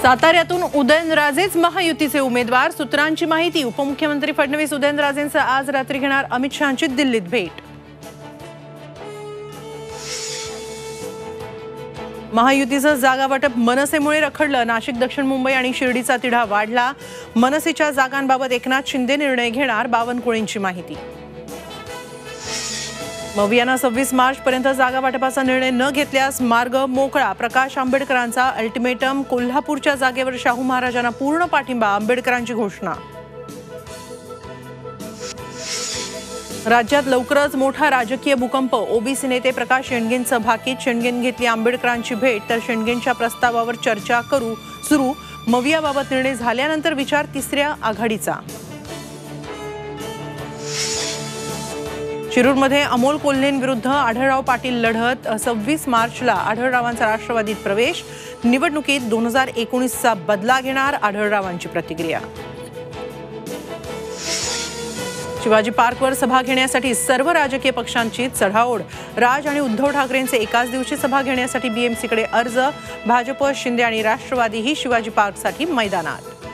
साताऱ्यातून उदयनराजेच महायुतीचे उमेदवार। सूत्रांची माहिती। उपमुख्यमंत्री फडणवीस उदयनराजेंचं आज रात्री घेणार अमित शहांची दिल्लीत भेट। महायुतीचं जागा वाटप मनसेमुळे रखडलं। नाशिक, दक्षिण मुंबई आणि शिर्डीचा तिढा वाढला। मनसेच्या जागांबाबत एकनाथ शिंदे निर्णय घेणार। बावनकुळेंची माहिती। मवियांना 26 मार्च पर्यंत जागा वाटपाचा निर्णय न घेतल्यास मार्ग मोकळा। प्रकाश आंबेडकरांचा अल्टिमेटम। कोल्हापूरच्या जागेवर शाहू महाराजांना पूर्ण पाठिंबा। आंबेडकरांची घोषणा। राज्यात लवकरच मोठा राजकीय भूकंप। ओबीसी नेते प्रकाश शेंडगेंचं भाकीत। शेंडगेंनी घेतली आंबेडकरांची भेट, तर शेंडगेंच्या प्रस्तावावर चर्चा सुरू। मवियाबाबत निर्णय झाल्यानंतर विचार तिसऱ्या आघाडीचा। शिरूरमध्ये अमोल कोल्हेंविरुद्ध आढळराव पाटील लढत। 26 मार्चला आढळरावांचा राष्ट्रवादीत प्रवेश। निवडणुकीत 2019चा बदला घेणार। आढळरावांची प्रतिक्रिया। शिवाजी पार्कवर सभा घेण्यासाठी सर्व राजकीय पक्षांची चढाओढ। राज आणि उद्धव ठाकरेंचे एकाच दिवशी सभा घेण्यासाठी बीएमसीकडे अर्ज। भाजप, शिंदे आणि राष्ट्रवादीही शिवाजी पार्कसाठी मैदानात।